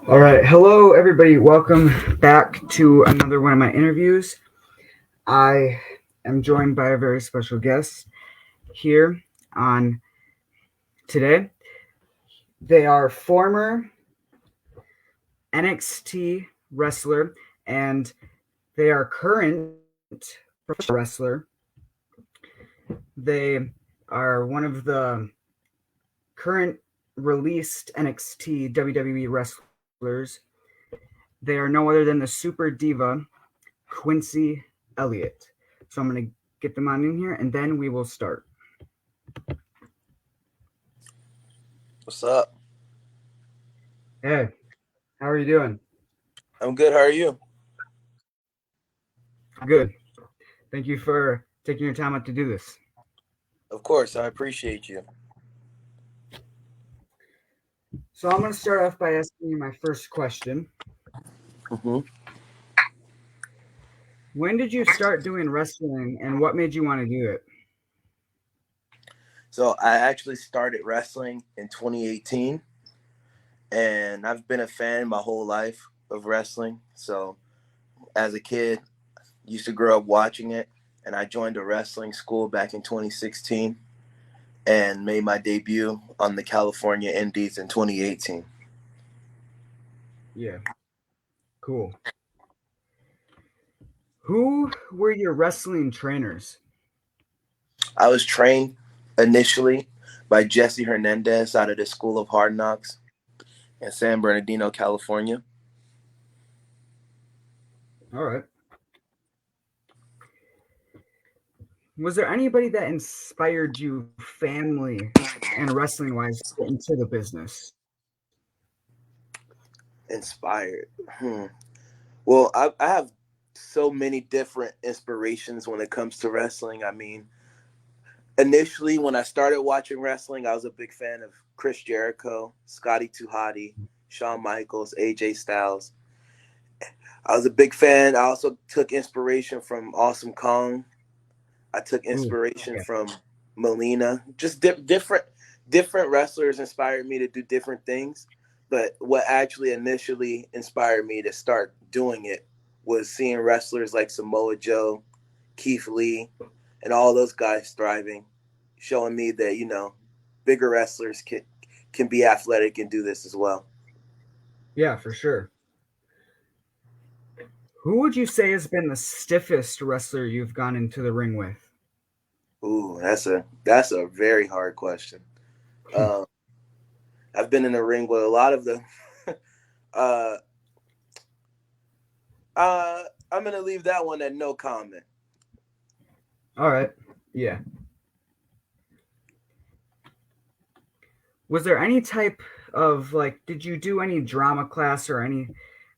All right. Hello, everybody. Welcome back to another one of my interviews. I am joined by a very special guest here on today. They are former NXT wrestler and they are current professional wrestler. They are one of the current released NXT WWE wrestlers. They are no other than the super diva Quincy Elliot. So I'm going to get them on in here and then we will start. What's up? Hey, how are you doing? I'm good. How are you? Good. Thank you for taking your time out to do this. Of course, I appreciate you. So I'm going to start off by asking you my first question. hmm When did you start doing wrestling and what made you want to do it? So I actually started wrestling in 2018, and I've been a fan my whole life of wrestling. So as a kid, used to grow up watching it, and I joined a wrestling school back in 2016 and made my debut on the California Indies in 2018. Yeah, cool. Who were your wrestling trainers? I was trained initially by Jesse Hernandez out of the School of Hard Knocks in San Bernardino, California. All right. Was there anybody that inspired you family and wrestling wise to get into the business? Inspired. Well, I have so many different inspirations when it comes to wrestling. I mean, initially when I started watching wrestling, I was a big fan of Chris Jericho, Scotty 2 Hotty, Shawn Michaels, AJ Styles. I was a big fan. I also took inspiration from Awesome Kong. I took Ooh, inspiration yeah. from Melina. Just different wrestlers inspired me to do different things. But what actually initially inspired me to start doing it was seeing wrestlers like Samoa Joe, Keith Lee, and all those guys thriving, showing me that bigger wrestlers can be athletic and do this as well. Yeah, for sure. Who would you say has been the stiffest wrestler you've gone into the ring with? Ooh, that's a very hard question. Um, I've been in the ring with a lot of them. uh, I'm gonna leave that one at no comment. All right. Yeah. Was there any type of like, did you do any drama class or any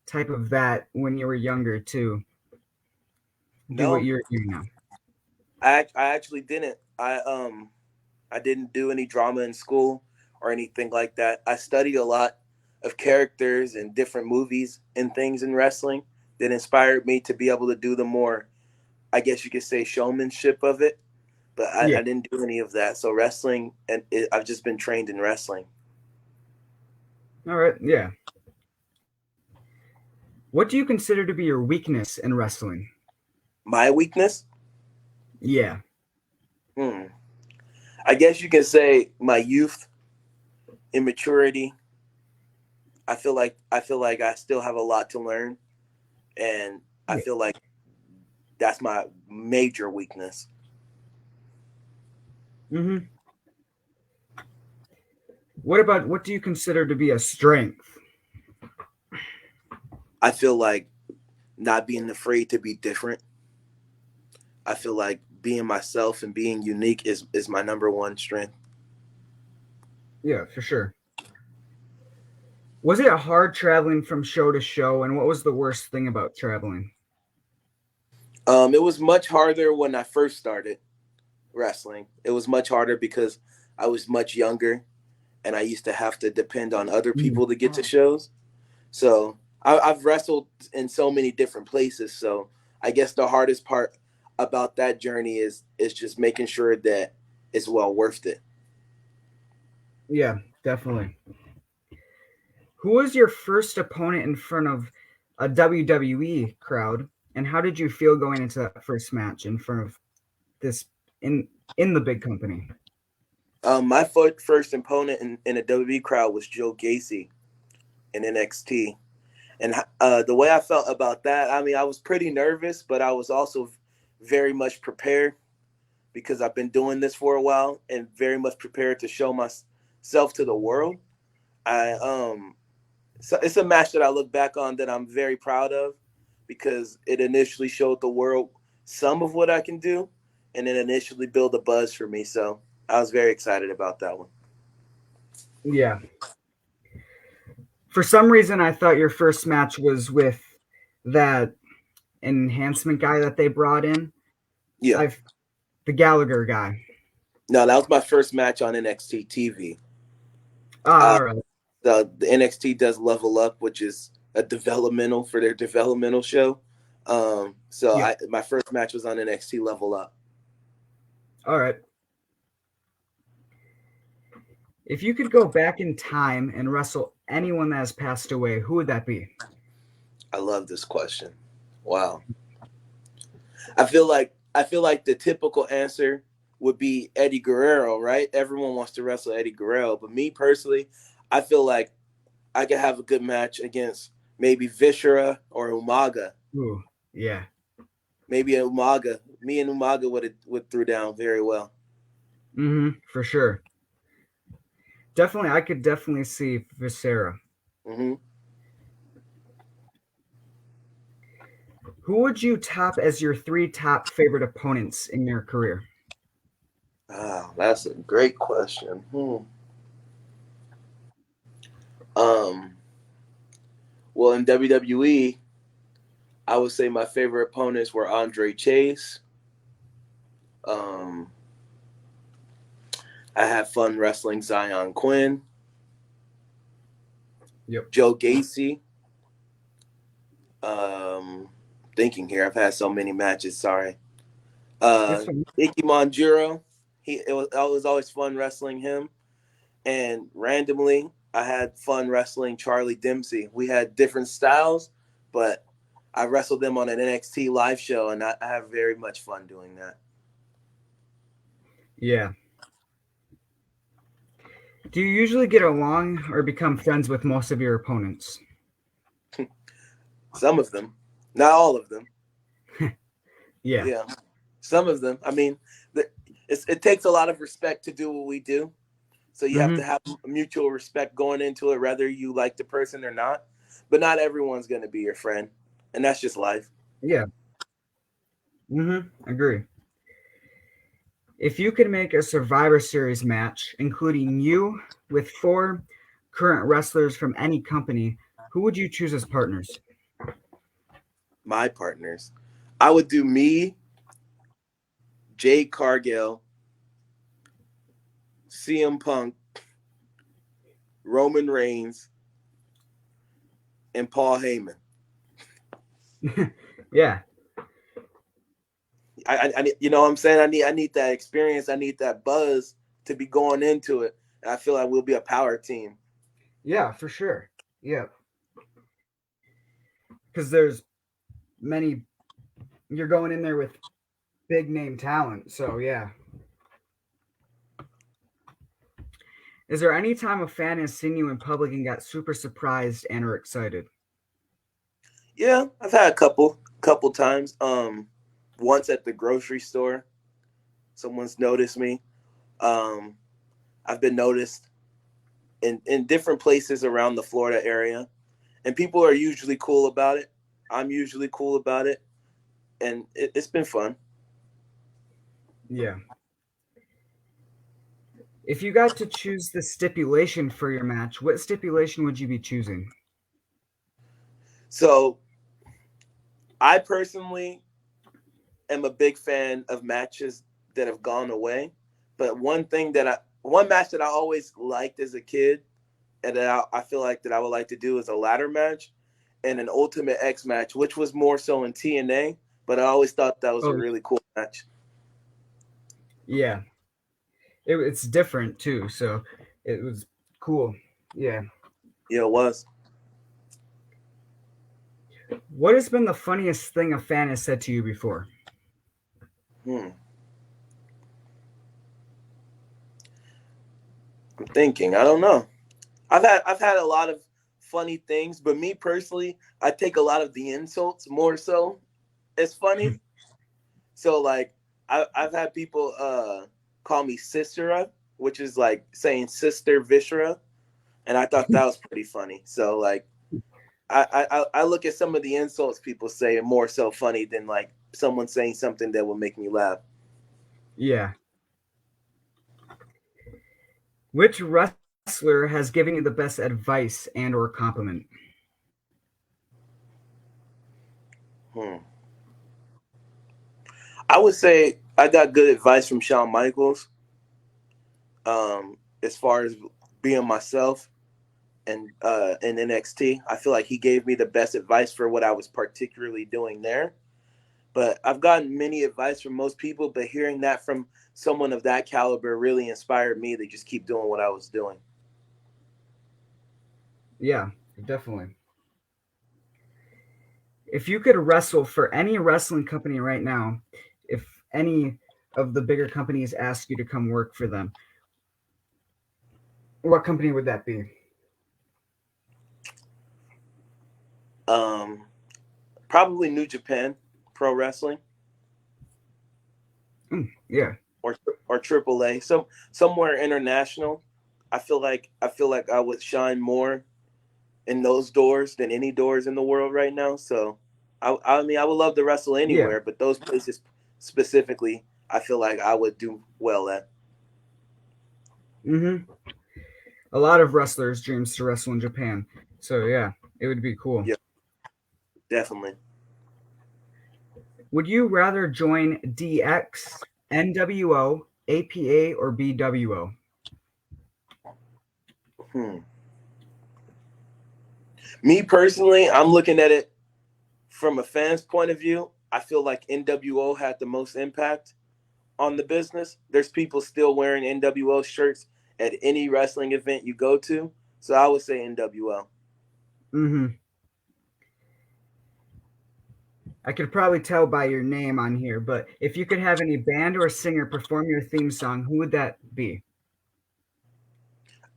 type of that when you were younger to do what No, you're doing now? I actually didn't. I didn't do any drama in school or anything like that. I studied a lot of characters and different movies and things in wrestling that inspired me to be able to do the more, I guess you could say, showmanship of it. But Yeah. I didn't do any of that. So wrestling, I've just been trained in wrestling. All right. Yeah. What do you consider to be your weakness in wrestling? My weakness, Yeah. hmm, I guess you can say my youth, immaturity. I feel like I still have a lot to learn, and I Yeah. feel like that's my major weakness. Mm-hmm. What do you consider to be a strength? I feel like not being afraid to be different. I feel like being myself and being unique is my number one strength. Yeah, for sure. Was it hard traveling from show to show, and what was the worst thing about traveling? It was much harder when I first started wrestling. It was much harder because I was much younger and I used to have to depend on other Mm. people to get to shows. So I've wrestled in so many different places. So I guess the hardest part about that journey is just making sure that it's well worth it. Yeah, definitely. Who was your first opponent in front of a WWE crowd, and how did you feel going into that first match in front of this in in the big company? My first opponent in a WWE crowd was Joe Gacy in NXT. And the way I felt about that, I mean, I was pretty nervous, but I was also very much prepared because I've been doing this for a while and very much prepared to show myself to the world. I so it's a match that I look back on that I'm very proud of because it initially showed the world some of what I can do, and it initially built a buzz for me. So I was very excited about that one. Yeah. For some reason, I thought your first match was with that enhancement guy that they brought in. Yeah, I've the Gallagher guy. no, that was my first match on NXT TV. Ah, Uh, all right. the NXT does Level Up, which is a developmental for their developmental show. So Yep. my first match was on NXT Level Up. All right. If you could go back in time and wrestle anyone that has passed away, who would that be? I love this question. Wow. I feel like the typical answer would be Eddie Guerrero, right? Everyone wants to wrestle Eddie Guerrero, but me personally, I feel like I could have a good match against maybe Viscera or Umaga. Ooh, yeah. Maybe Umaga. Me and Umaga would threw down very well. For sure. Definitely, I could definitely see Viscera. Hmm. Who would you top as your three top favorite opponents in your career? Ah, that's a great question. Um, well, in WWE, I would say my favorite opponents were Andre Chase. Um, I had fun wrestling Zion Quinn, Yep. Joe Gacy. Um, Thinking here, I've had so many matches. Sorry. It's fun. Icky Monjuro. It was always fun wrestling him. And randomly, I had fun wrestling Charlie Dempsey. We had different styles, but I wrestled them on an NXT live show, and I have very much fun doing that. Yeah. Do you usually get along or become friends with most of your opponents? Some of them, not all of them. Yeah. Yeah, some of them. I mean, it takes a lot of respect to do what we do. So you have hmm to have mutual respect going into it, whether you like the person or not. But not everyone's going to be your friend, and that's just life. Yeah. Agree. If you could make a Survivor Series match, including you with four current wrestlers from any company, who would you choose as partners? My partners, I would do me, Jade Cargill, CM Punk, Roman Reigns, and Paul Heyman. Yeah. You know what I'm saying? I need that experience. I need that buzz to be going into it. And I feel like we'll be a power team. Yeah, for sure. Yeah. Because there's many, you're going in there with big name talent. So, yeah. Is there any time a fan has seen you in public and got super surprised and or excited? Yeah, I've had a couple times. Once at the grocery store, someone's noticed me. Um, I've been noticed in different places around the Florida area, and people are usually cool about it. I'm usually cool about it, and it's been fun. Yeah. If you got to choose the stipulation for your match, what stipulation would you be choosing? So I personally am a big fan of matches that have gone away, but one match that I always liked as a kid, and that I feel like that I would like to do is a ladder match and an Ultimate X match, which was more so in TNA. But I always thought that was a Oh, really cool match. yeah. It's different too, so it was cool. Yeah. Yeah, it was. What has been the funniest thing a fan has said to you before? Hmm. I'm thinking. I don't know. I've had a lot of funny things, but me personally, I take a lot of the insults more so as funny. So like I've had people call me Sistera, which is like saying sister Vishra, and I thought that was pretty funny. So like I look at some of the insults people say are more so funny than like someone saying something that will make me laugh. Yeah. Which wrestler has given you the best advice and or compliment? Hmm. I would say I got good advice from Shawn Michaels, as far as being myself and in NXT. I feel like he gave me the best advice for what I was particularly doing there. But I've gotten many advice from most people, but hearing that from someone of that caliber really inspired me to just keep doing what I was doing. Yeah, definitely. If you could wrestle for any wrestling company right now, if any of the bigger companies ask you to come work for them, what company would that be? Um, Probably New Japan Pro Wrestling Yeah. or or AAA, somewhere international. I feel like I would shine more in those doors than any doors in the world right now. So I mean I would love to wrestle Yeah. anywhere, but those places specifically, I feel like I would do well at. Hmm. A lot of wrestlers dreams to wrestle in Japan. So yeah, it would be cool. Yeah, definitely. Would you rather join DX, NWO, APA, or BWO? Hmm. Me personally, I'm looking at it from a fan's point of view. I feel like NWO had the most impact on the business. There's people still wearing NWO shirts at any wrestling event you go to. So I would say NWO. Hmm. I could probably tell by your name on here, but if you could have any band or singer perform your theme song, who would that be?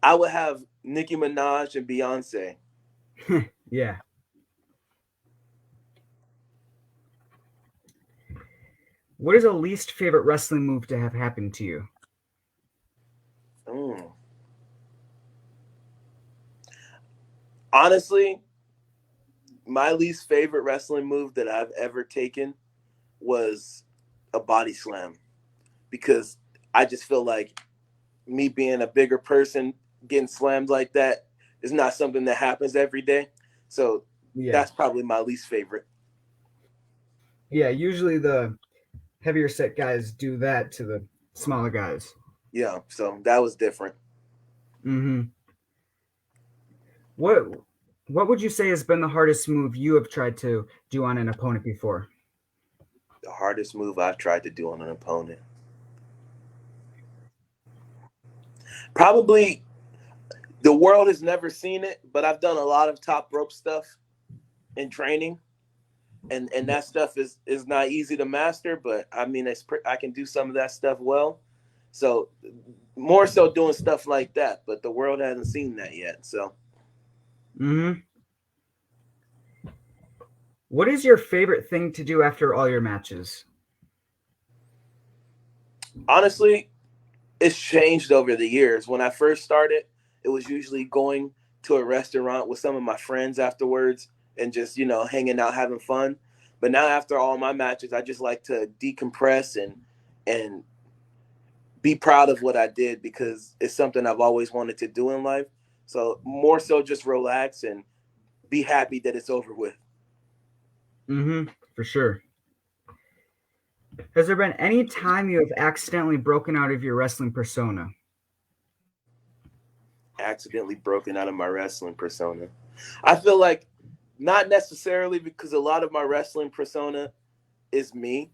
I would have Nicki Minaj and Beyonce. Yeah. What is a least favorite wrestling move to have happened to you? Mm. Honestly, my least favorite wrestling move that I've ever taken was a body slam because I just feel like me being a bigger person getting slammed like that is not something that happens every day. So Yeah. that's probably my least favorite. Yeah, usually the heavier set guys do that to the smaller guys. Yeah, so that was different. Hmm. What what would you say has been the hardest move you have tried to do on an opponent before? The hardest move I've tried to do on an opponent. Probably the world has never seen it, but I've done a lot of top rope stuff in training, and that stuff is not easy to master. But I mean, I can do some of that stuff well. So more so doing stuff like that, but the world hasn't seen that yet. So Hmm. What is your favorite thing to do after all your matches? honestly, it's changed over the years. When I first started, it was usually going to a restaurant with some of my friends afterwards and just, hanging out, having fun. But now after all my matches, I just like to decompress and be proud of what I did because it's something I've always wanted to do in life. So more so just relax and be happy that it's over with. Hmm. For sure. Has there been any time you have accidentally broken out of your wrestling persona? Accidentally broken out of my wrestling persona. I feel like not necessarily because a lot of my wrestling persona is me.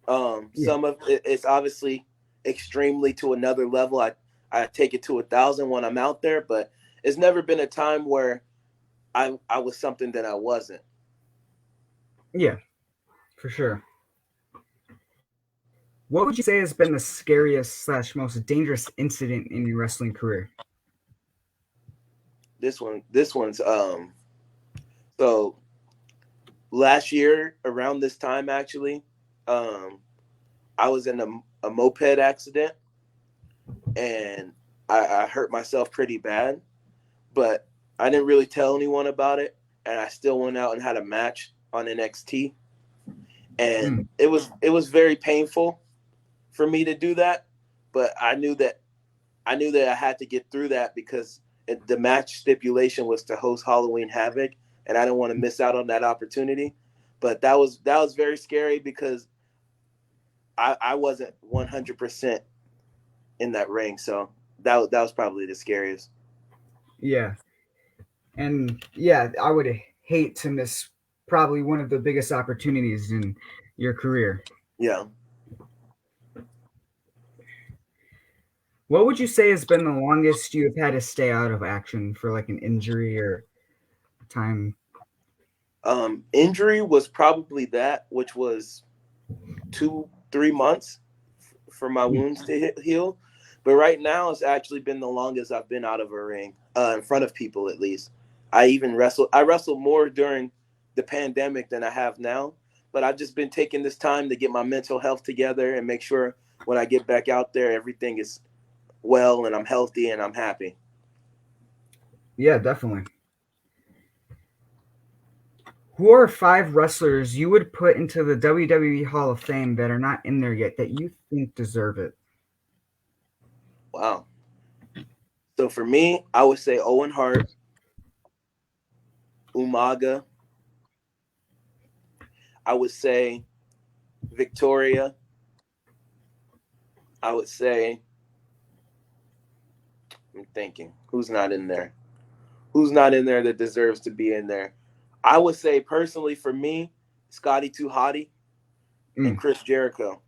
Yeah. Some of it's obviously extremely to another level. I take it to 1,000 when I'm out there, but it's never been a time where I was something that I wasn't. Yeah, for sure. What would you say has been the scariest slash most dangerous incident in your wrestling career? This one's so last year around this time actually, um I was in a moped accident, and I hurt myself pretty bad, but I didn't really tell anyone about it, and I still went out and had a match on NXT, and Mm, it was very painful for me to do that, but I knew that I had to get through that because the match stipulation was to host Halloween Havoc, and I didn't want to miss out on that opportunity. But that was very scary because I wasn't 100% in that ring, so that was probably the scariest. yeah, and yeah, I would hate to miss probably one of the biggest opportunities in your career. Yeah. What would you say has been the longest you have had to stay out of action for like an injury or time? Injury was probably that, which was 2 3 months for my Mm, wounds to heal. But right now, it's actually been the longest I've been out of a ring, in front of people at least. I wrestled more during the pandemic than I have now, but I've just been taking this time to get my mental health together and make sure when I get back out there, everything is well and I'm healthy and I'm happy. yeah, definitely. Who are five wrestlers you would put into the WWE Hall of Fame that are not in there yet that you think deserve it? Wow. So for me, I would say Owen Hart, Umaga. I would say Victoria. I would say, I'm thinking, who's not in there? Who's not in there that deserves to be in there? I would say personally for me, Scotty Too Hottie and Mm, Chris Jericho.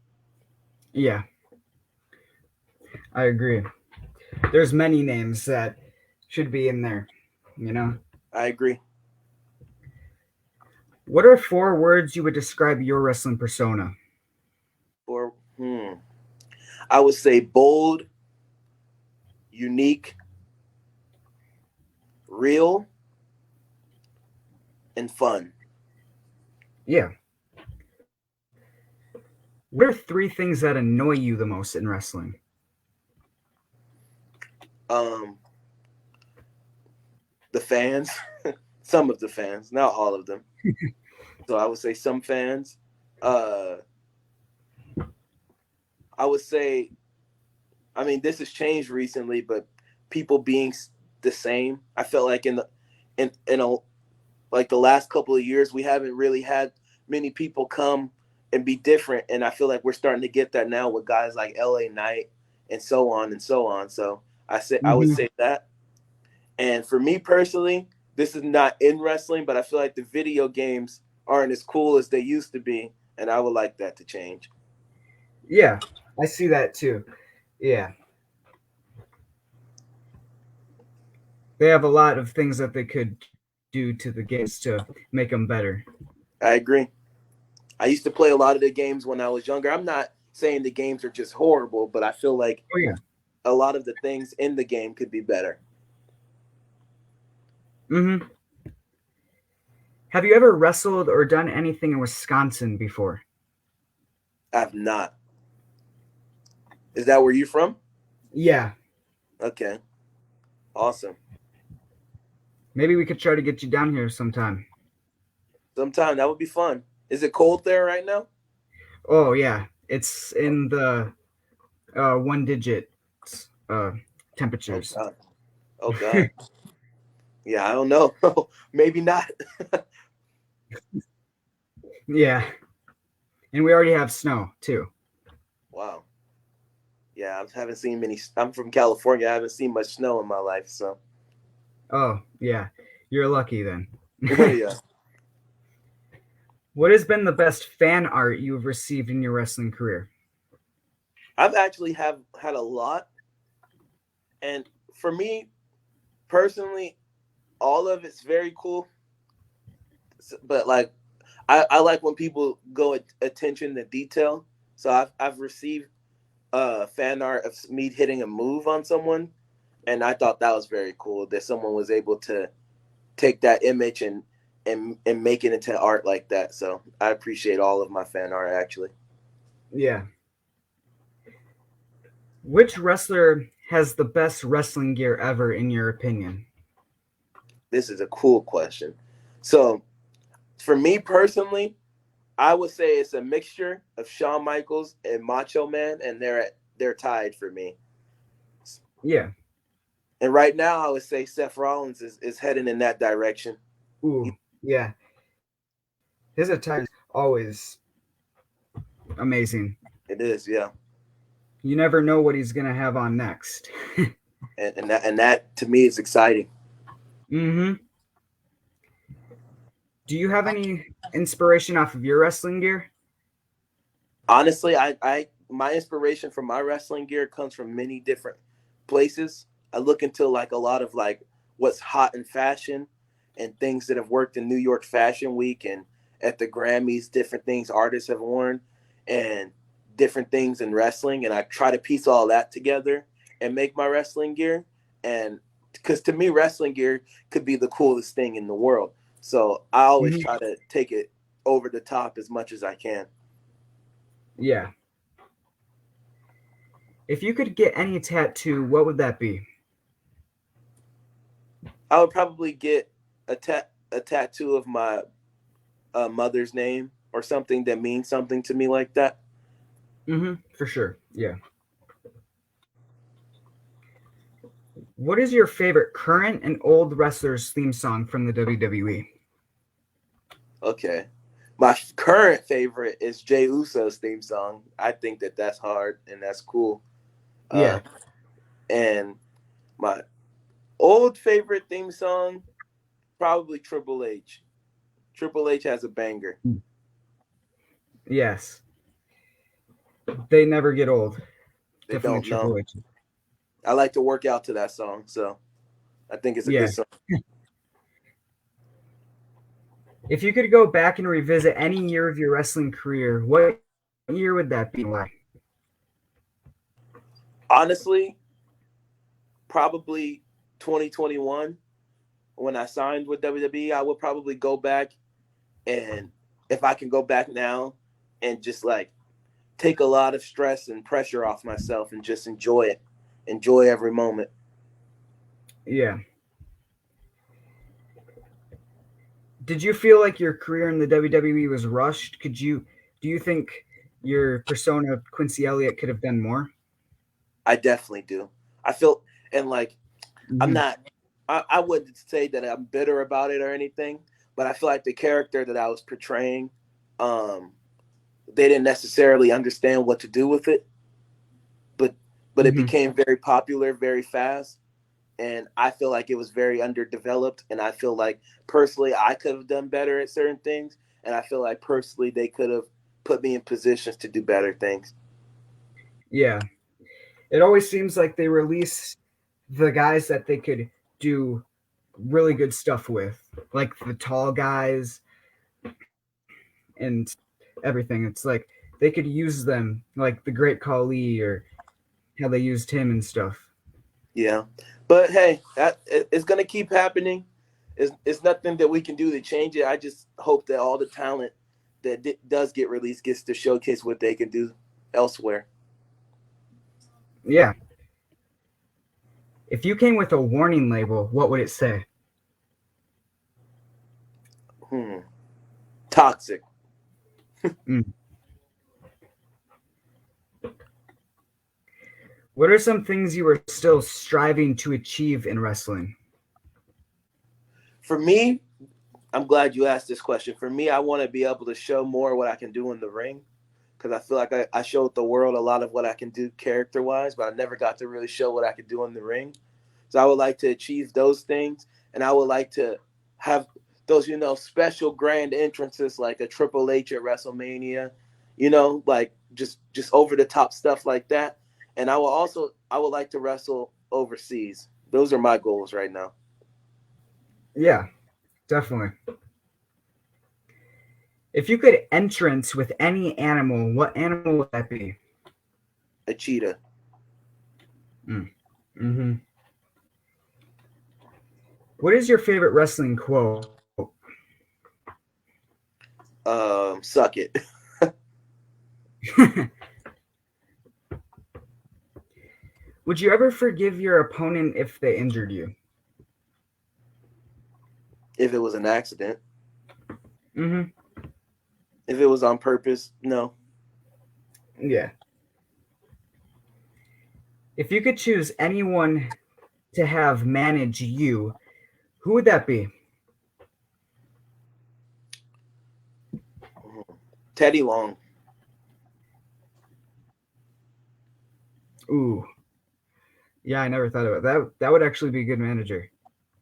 yeah, I agree. There's many names that should be in there, you know? I agree. What are four words you would describe your wrestling persona? Or I would say bold, unique, real, and fun. Yeah. What are three things that annoy you the most in wrestling? Um, the fans, some of the fans, not all of them. So I would say some fans. Uh, I would say, I mean, this has changed recently, but people being the same. I felt like in a like the last couple of years, we haven't really had many people come and be different, and I feel like we're starting to get that now with guys like LA Knight and so on and so on. So I would Hmm. say that. And for me personally, this is not in wrestling, but I feel like the video games aren't as cool as they used to be, and I would like that to change. Yeah, I see that too. Yeah, they have a lot of things that they could do to the games to make them better. I agree. I used to play a lot of the games when I was younger. I'm not saying the games are just horrible, but I feel like Oh yeah. a lot of the things in the game could be better. Hmm. Have you ever wrestled or done anything in Wisconsin before? I've not. Is that where you from? Yeah, Okay. Awesome. maybe we could try to get you down here sometime. Sometime that would be fun. Is it cold there right now? Oh yeah, it's in the one digit uh, Oh temperatures. god. Oh god. Yeah, I don't know. Maybe not. Yeah, and we already have snow too. Wow. Yeah, I haven't seen many. I'm from California. I haven't seen much snow in my life. So, Oh yeah, you're lucky then. yeah, What has been the best fan art you've received in your wrestling career? I've actually have had a lot, and for me, Personally, all of it's very cool, but like I like when people go attention to detail. So I've received fan art of me hitting a move on someone, and I thought that was very cool that someone was able to take that image and make it into art like that. So I appreciate all of my fan art actually. Yeah. Which wrestler has the best wrestling gear ever, in your opinion? This is a cool question. So for me personally, I would say it's a mixture of Shawn Michaels and Macho Man, and they're tied for me. Yeah. And right now, I would say Seth Rollins is heading in that direction. Ooh. Yeah. His attire is always amazing. It is, yeah. You never know what he's gonna have on next. And that to me is exciting. Mm-hmm. Do you have any inspiration off of your wrestling gear? Honestly, I my inspiration for my wrestling gear comes from many different places. I look into like a lot of like what's hot in fashion and things that have worked in New York Fashion Week and at the Grammys, different things artists have worn and different things in wrestling, and I try to piece all that together and make my wrestling gear. And because to me wrestling gear could be the coolest thing in the world. So I always Mm-hmm. try to take it over the top as much as I can. Yeah. If you could get any tattoo, what would that be? I would probably get a tattoo of my mother's name or something that means something to me like that. Mm-hmm. For sure. Yeah. What is your favorite current and old wrestlers theme song from the WWE? Okay. My current favorite is Jay Uso's theme song. I think that that's hard and that's cool. Uh, Yeah. and my old favorite theme song, probably Triple H. Triple H has a banger. Yes. They never get old. They Definitely don't know. Triple H. I like to work out to that song, so I think it's a good Yeah. song. If you could go back and revisit any year of your wrestling career, what year would that be and why? Honestly, probably 2021 when I signed with WWE. I would probably go back, and if I can go back now and just like take a lot of stress and pressure off myself and just enjoy it, enjoy every moment. Yeah. Did you feel like your career in the WWE was rushed? Do you think your persona of Quincy Elliot could have done more? I definitely do. I feel, and like I'm Hmm. not, I wouldn't say that I'm bitter about it or anything, but I feel like the character that I was portraying, um, they didn't necessarily understand what to do with it, but it Hmm. became very popular very fast, and I feel like it was very underdeveloped, and I feel like personally I could have done better at certain things, and I feel like personally they could have put me in positions to do better things. Yeah. It always seems like they release the guys that they could do really good stuff with, like the tall guys and everything. It's like they could use them, like the Great Khali or how they used him and stuff. Yeah, but hey, it's gonna keep happening. It's nothing that we can do to change it. I just hope that all the talent that does get released gets to showcase what they can do elsewhere. Yeah. If you came with a warning label, what would it say? Hmm. Toxic. Mm. What are some things you are still striving to achieve in wrestling? For me, I'm glad you asked this question. For me, I want to be able to show more what I can do in the ring because I feel like I showed the world a lot of what I can do character wise, but I never got to really show what I could do in the ring. So I would like to achieve those things, and I would like to have those, special grand entrances like a Triple H at WrestleMania, like just over the top stuff like that. And I would like to wrestle overseas. Those are my goals right now. Yeah, definitely. If you could entrance with any animal, what animal would that be? A cheetah. Mm. Hmm. What is your favorite wrestling quote? Suck it. Would you ever forgive your opponent if they injured you? If it was an accident. Hmm. If it was on purpose, no. Yeah. If you could choose anyone to have manage you, who would that be? Mhm. Teddy Long. Ooh, yeah, I never thought about that. That would actually be a good manager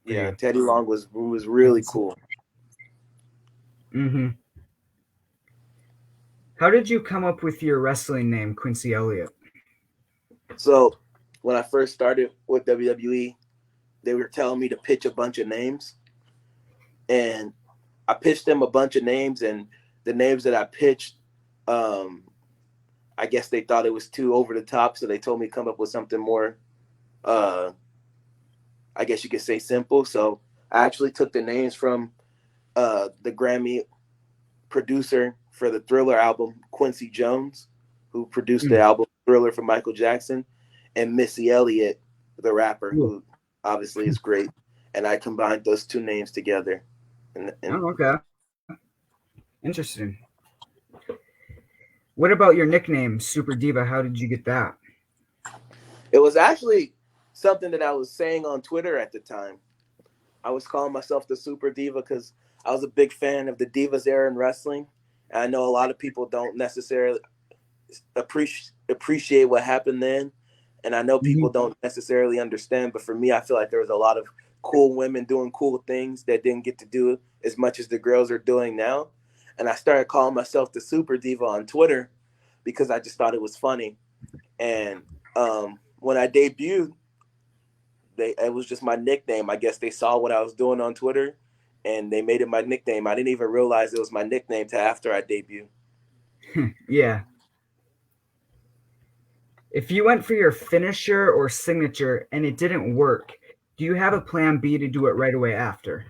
for Yeah, you. Teddy Long was really cool. Mm-hmm. How did you come up with your wrestling name, Quincy Elliot? So when I first started with WWE, they were telling me to pitch a bunch of names, and I pitched them a bunch of names, and the names that I pitched, um, I guess they thought it was too over the top, so they told me to come up with something more, uh, I guess you could say simple. So I actually took the names from the Grammy producer for the Thriller album, Quincy Jones, who produced the Mm. album Thriller for Michael Jackson, and Missy Elliott, the rapper, Cool. who obviously is great. And I combined those two names together. And Oh, okay. Interesting. What about your nickname, Super Diva? How did you get that? it was actually something that I was saying on Twitter at the time. I was calling myself the Super Diva because I was a big fan of the Divas era in wrestling. And I know a lot of people don't necessarily appreciate what happened then, and I know people Mhm. don't necessarily understand. But for me, I feel like there was a lot of cool women doing cool things that didn't get to do as much as the girls are doing now. And I started calling myself the Super Diva on Twitter because I just thought it was funny. And when I debuted, it was just my nickname. I guess they saw what I was doing on Twitter, and they made it my nickname. I didn't even realize it was my nickname till after I debuted. Yeah. If you went for your finisher or signature and it didn't work, do you have a plan B to do it right away after?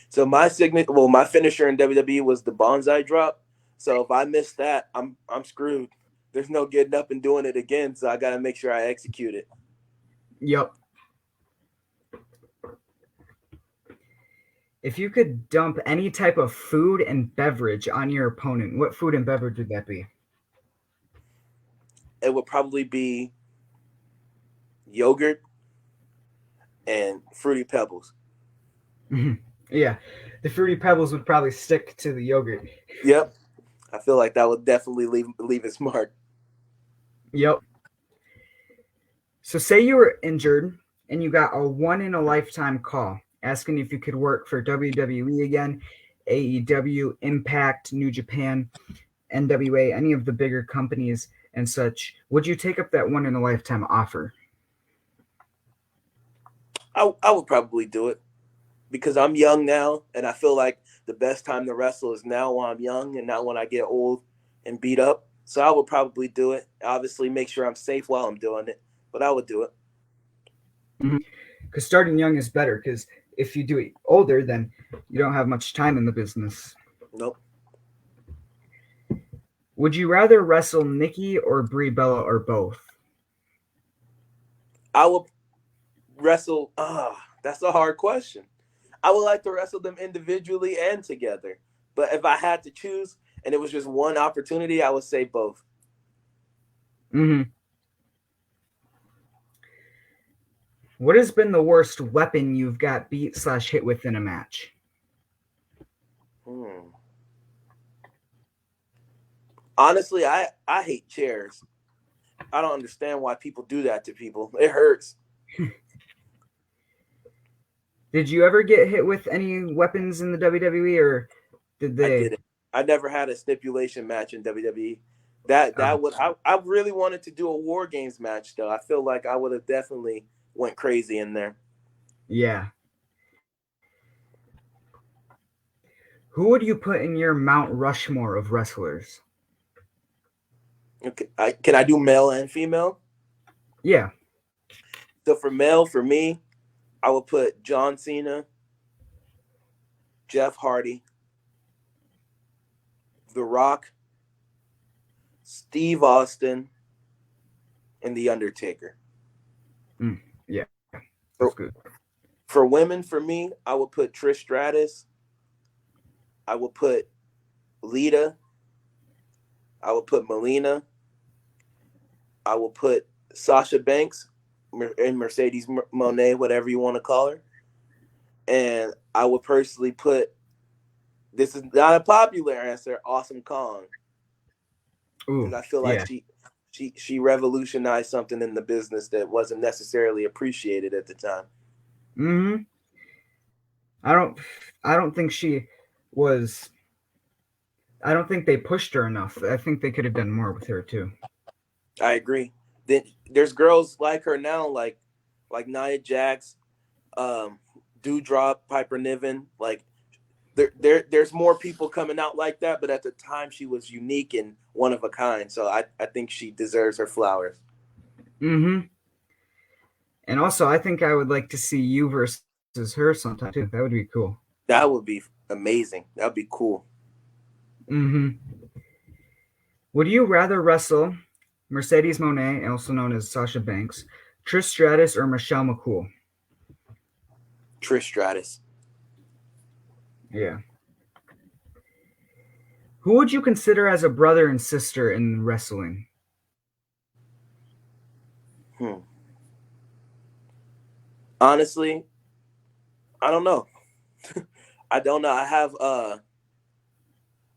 So my finisher in WWE was the bonsai drop. So if I miss that, I'm screwed. There's no getting up and doing it again. So I got to make sure I execute it. Yep. If you could dump any type of food and beverage on your opponent, what food and beverage would that be? It would probably be yogurt and fruity pebbles. Yeah, the fruity pebbles would probably stick to the yogurt. Yep, I feel like that would definitely leave its mark. Yep. So say you were injured and you got a one in a lifetime call asking if you could work for WWE again, AEW, Impact, New Japan, NWA, any of the bigger companies and such. Would you take up that one in a lifetime offer? I would probably do it because I'm young now, and I feel like the best time to wrestle is now while I'm young and not when I get old and beat up. So I would probably do it. Obviously, make sure I'm safe while I'm doing it, but I would do it. Because starting young is better. Because if you do it older, then you don't have much time in the business. Nope. Would you rather wrestle Nikki or Brie Bella or both? I would wrestle. That's a hard question. I would like to wrestle them individually and together. But if I had to choose and it was just one opportunity, I would say both. Mm-hmm. What has been the worst weapon you've got beat slash hit with in a match? Hmm. Honestly, I hate chairs. I don't understand why people do that to people. It hurts. Did you ever get hit with any weapons in the WWE, or did I they? did it. I never had a stipulation match in WWE. That Oh, would I really wanted to do a War Games match though. I feel like I would have definitely went crazy in there. Yeah. Who would you put in your Mount Rushmore of wrestlers? Okay, can I do male and female? Yeah. So for male, for me, I would put John Cena, Jeff Hardy, The Rock, Steve Austin, and The Undertaker. Yeah. That's For, good. for women, for me, I would put Trish Stratus. I would put Lita. I would put Melina. I will put Sasha Banks and Mercedes Monet, whatever you want to call her. And I would personally put, this is not a popular answer, Awesome Kong, because Ooh. I feel like Yeah. she revolutionized something in the business that wasn't necessarily appreciated at the time. Hmm. I don't. I don't think she was. I don't think they pushed her enough. I think they could have done more with her too. I agree. Then there's girls like her now, like Nia Jax, um, Dewdrop, Piper Niven. Like there's more people coming out like that, but at the time she was unique and one of a kind. So I think she deserves her flowers. Hmm. And also, I think I would like to see you versus her sometime too. That would be cool. That would be amazing. That would be cool. Hmm. Would you rather wrestle Mercedes Monet, also known as Sasha Banks, Trish Stratus, or Michelle McCool? Trish Stratus. Yeah. Who would you consider as a brother and sister in wrestling? Hmm. Honestly, I don't know. I don't know. I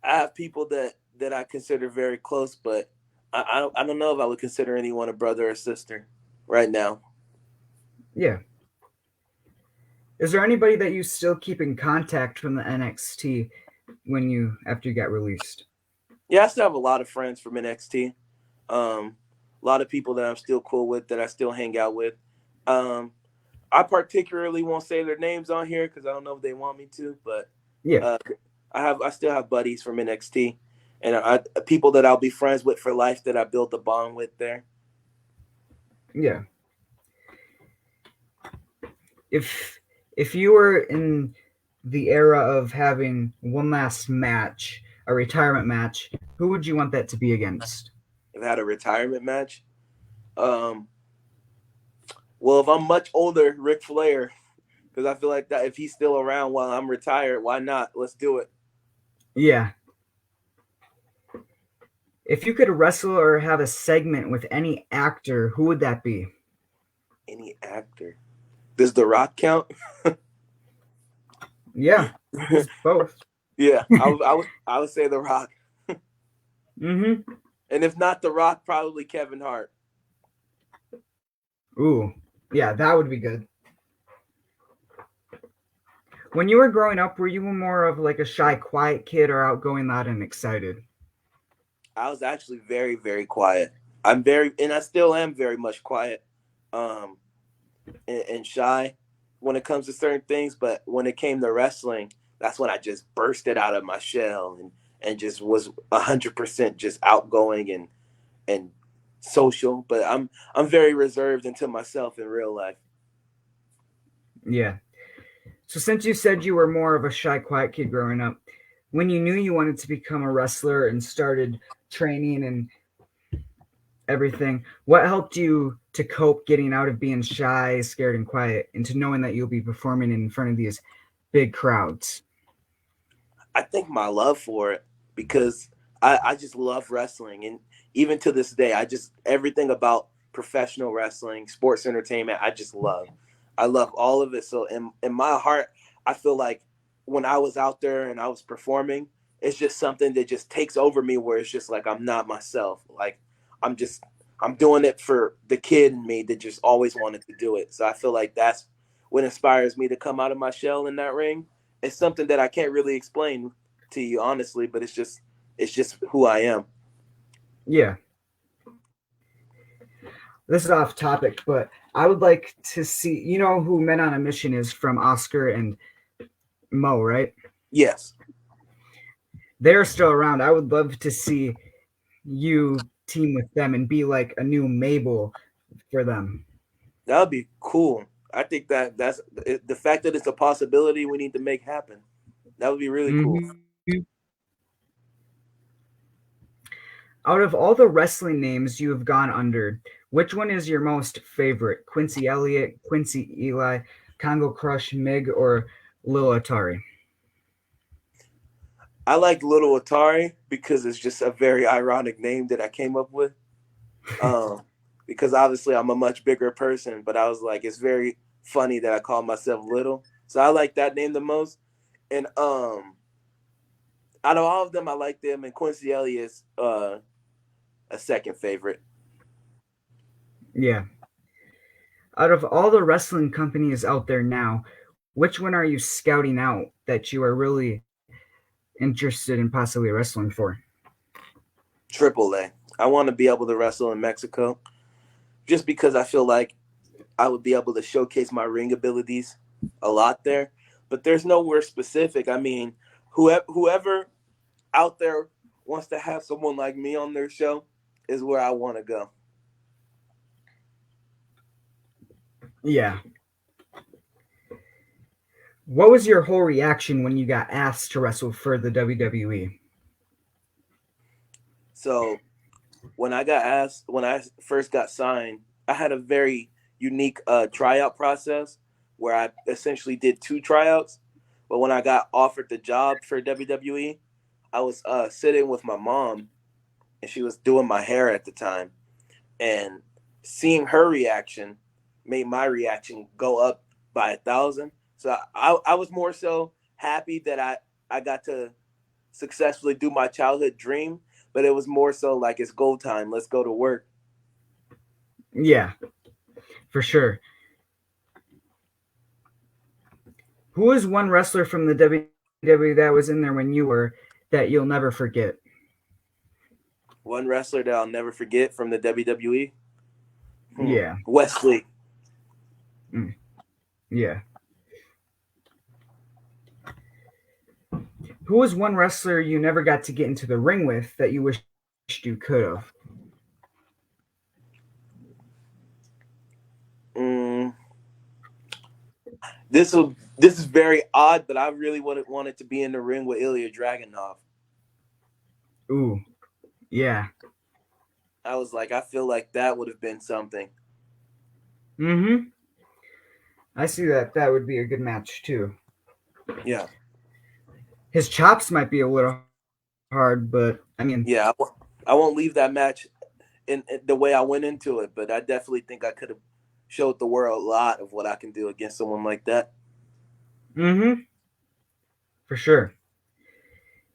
have people that I consider very close, but I don't know if I would consider anyone a brother or sister right now. Yeah. Is there anybody that you still keep in contact from the NXT after you got released? Yeah, I still have a lot of friends from NXT. A lot of people that I'm still cool with, that I still hang out with. Um, I particularly won't say their names on here because I don't know if they want me to, but Yeah. uh, I still have buddies from NXT, and people that I'll be friends with for life that I built a bond with there. Yeah. If if you were in the era of having one last match, a retirement match, who would you want that to be against? I've had a retirement match. Um, well, if I'm much older, Ric Flair, because I feel like that if he's still around while I'm retired, why not? Let's do it. Yeah. If you could wrestle or have a segment with any actor, who would that be? Any actor? Does The Rock count? Yeah, he's both. Yeah, I would say The Rock, Mm-hmm. and if not The Rock, probably Kevin Hart. Ooh, yeah, that would be good. When you were growing up, were you more of like a shy, quiet kid or outgoing, loud, and excited? I was actually very, very quiet. I'm very, and I still am very much quiet, um, and shy when it comes to certain things. But when it came to wrestling, that's when I just bursted out of my shell and just was 100% just outgoing and social. But I'm very reserved into myself in real life. Yeah. So since you said you were more of a shy, quiet kid growing up, when you knew you wanted to become a wrestler and started training and everything, what helped you to cope getting out of being shy, scared, and quiet into knowing that you'll be performing in front of these big crowds? I think my love for it because I just love wrestling. And even to this day, I just, everything about professional wrestling, sports entertainment, I just love. I love all of it. So in my heart, I feel like when I was out there and I was performing, it's just something that just takes over me where it's just like I'm not myself. Like I'm just, I'm doing it for the kid in me that just always wanted to do it. So I feel like that's what inspires me to come out of my shell in that ring. It's something that I can't really explain to you honestly, but it's just who I am. Yeah. This is off topic, but I would like to see. You know who Men on a Mission is from Oscar and Mo, right? Yes, They're still around. I would love to see you team with them and be like a new Mabel for them. that would be cool. I think the fact that it's a possibility we need to make happen. That would be really cool. Hmm. Out of all the wrestling names you have gone under, which one is your most favorite? Quincy Elliot, Quincy Eli, Congo Crush, Mig, or Lil Atari? I like Little Atari because it's just a very ironic name that I came up with. Um, because obviously I'm a much bigger person, but I was like, it's very funny that I call myself Little. So I like that name the most. And out of all of them, I like them. And Quincy Elliott's a second favorite. Yeah. Out of all the wrestling companies out there now, which one are you scouting out that you are really interested in possibly wrestling for? Triple A. I want to be able to wrestle in Mexico just because I feel like I would be able to showcase my ring abilities a lot there. But there's nowhere specific. I mean, whoever out there wants to have someone like me on their show is where I want to go. Yeah. What was your whole reaction when you got asked to wrestle for the WWE? So when I first got signed, I had a very unique tryout process where I essentially did two tryouts. But when I got offered the job for WWE, I was sitting with my mom, and she was doing my hair at the time, and seeing her reaction made my reaction go up by 1,000. So I was more so happy that I got to successfully do my childhood dream, but it was more so like it's go time. Let's go to work. Yeah, for sure. Who was one wrestler from the WWE that was in there when you were that you'll never forget? One wrestler that I'll never forget from the WWE, Yeah. Wesley. Mm, yeah. Who was one wrestler you never got to get into the ring with that you wished you could have? Mm, this is very odd, but I really wanted to be in the ring with Ilya Dragunov. Ooh, yeah. I was like, I feel like that would have been something. Mm-hmm. I see that. That would be a good match too. Yeah, His chops might be a little hard, but I mean, yeah. I won't leave that match in the way I went into it, but I definitely think I could have showed the world a lot of what I can do against someone like that. mm-hmm, for sure.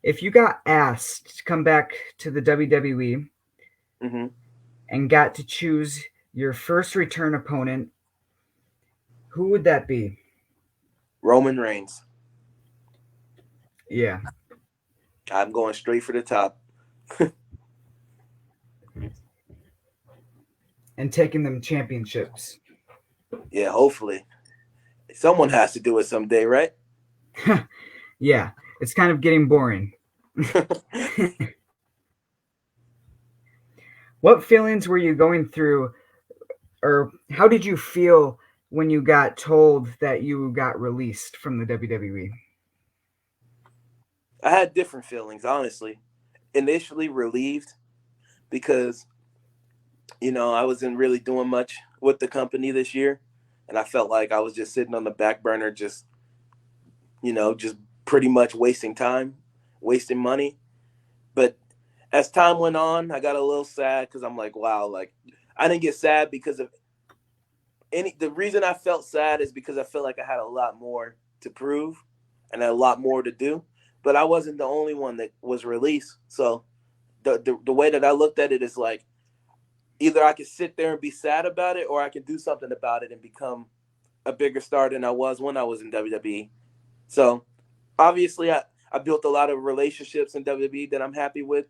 If you got asked to come back to the WWE Hmm. and got to choose your first return opponent, who would that be? Roman Reigns. Yeah, I'm going straight for the top. and taking them championships. Yeah, hopefully someone has to do it someday, right? Yeah, it's kind of getting boring. What feelings were you going through, or how did you feel when you got told that you got released from the WWE? I had different feelings, honestly. Initially relieved because I wasn't really doing much with the company this year, and I felt like I was just sitting on the back burner, just pretty much wasting time, wasting money. But as time went on, I got a little sad because I'm like, wow, like I didn't get sad because of any. The reason I felt sad is because I felt like I had a lot more to prove and a lot more to do. But I wasn't the only one that was released. So the way that I looked at it is like either I can sit there and be sad about it, or I can do something about it and become a bigger star than I was when I was in WWE. So obviously, I built a lot of relationships in WWE that I'm happy with,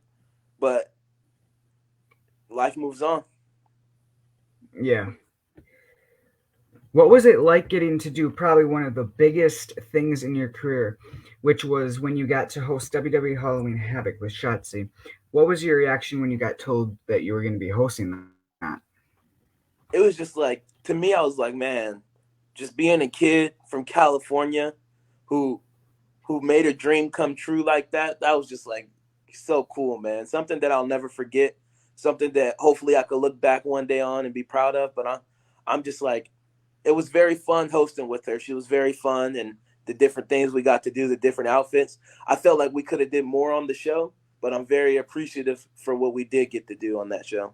but life moves on. Yeah. What was it like getting to do probably one of the biggest things in your career, which was when you got to host WWE Halloween Havoc with Shotzi? What was your reaction when you got told that you were going to be hosting that? It was just like, to me, I was like, man, just being a kid from California who made a dream come true like that, that was just like so cool, man. Something that I'll never forget. Something that hopefully I could look back one day on and be proud of. But I'm just like, it was very fun hosting with her. She was very fun, and the different things we got to do, the different outfits. I felt like we could have did more on the show, but I'm very appreciative for what we did get to do on that show.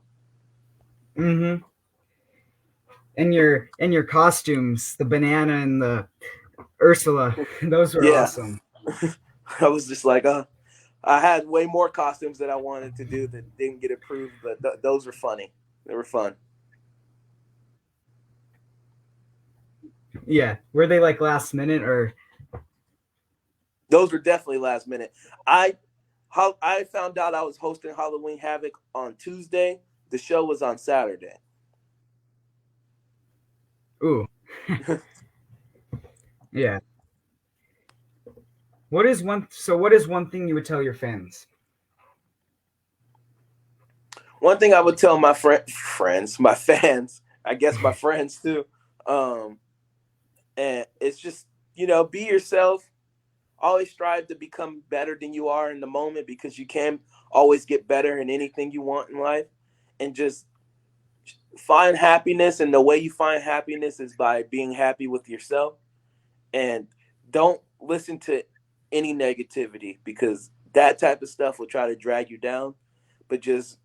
Mm-hmm. And your costumes, the banana and the Ursula, those were Yeah, awesome. I was just like, I had way more costumes that I wanted to do that didn't get approved, but those were funny. They were fun. Yeah. Were they like last minute or? Those were definitely last minute. I how I found out I was hosting Halloween Havoc on Tuesday. The show was on Saturday. Ooh. Yeah. What is one? So what is one thing you would tell your fans? One thing I would tell my friends, my fans, I guess my friends too, um, and it's just, be yourself. Always strive to become better than you are in the moment, because you can always get better in anything you want in life, and just find happiness. And the way you find happiness is by being happy with yourself, and don't listen to any negativity, because that type of stuff will try to drag you down. But just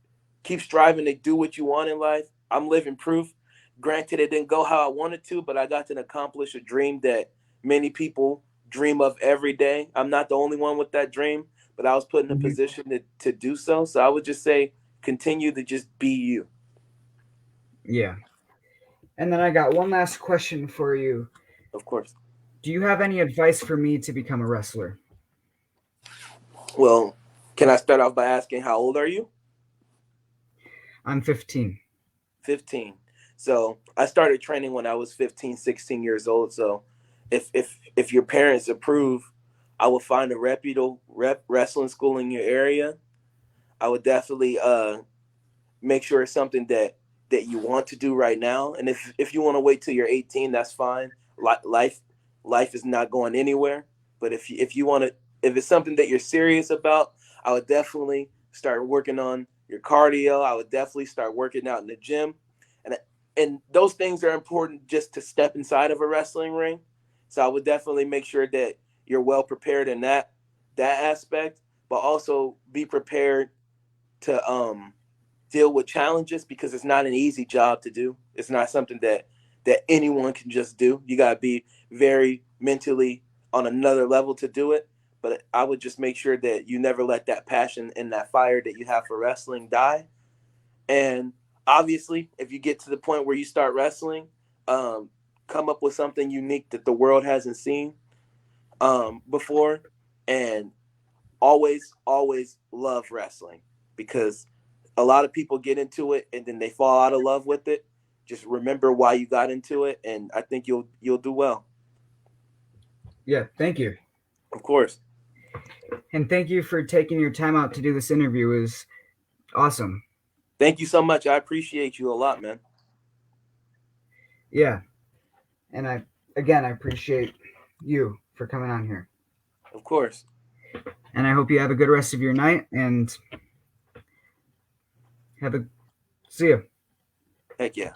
keep striving to do what you want in life. I'm living proof. Granted, it didn't go how I wanted to, but I got to accomplish a dream that many people dream of every day. I'm not the only one with that dream, but I was put in a Mhm. position to do so. So I would just say, continue to just be you. Yeah. And then I got one last question for you. Of course. Do you have any advice for me to become a wrestler? Well, can I start off by asking, how old are you? I'm 15. 15. So I started training when I was 15, 16 years old. So if your parents approve, I would find a reputable wrestling school in your area. I would definitely make sure it's something that you want to do right now. And if you want to wait till you're 18, that's fine. Life life is not going anywhere. But if you want to, if it's something that you're serious about, I would definitely start working on your cardio. I would definitely start working out in the gym, and those things are important just to step inside of a wrestling ring. So I would definitely make sure that you're well prepared in that aspect, but also be prepared to deal with challenges, because it's not an easy job to do. It's not something that anyone can just do. You got to be very mentally on another level to do it. But I would just make sure that you never let that passion and that fire that you have for wrestling die. And obviously, if you get to the point where you start wrestling, um, come up with something unique that the world hasn't seen before. And always love wrestling, because a lot of people get into it and then they fall out of love with it. Just remember why you got into it, and I think you'll do well. Yeah, thank you. Of course. And thank you for taking your time out to do this interview. It was awesome. Thank you so much. I appreciate you a lot, man. Yeah. And I appreciate you for coming on here. Of course. And I hope you have a good rest of your night and have a see you. Heck yeah.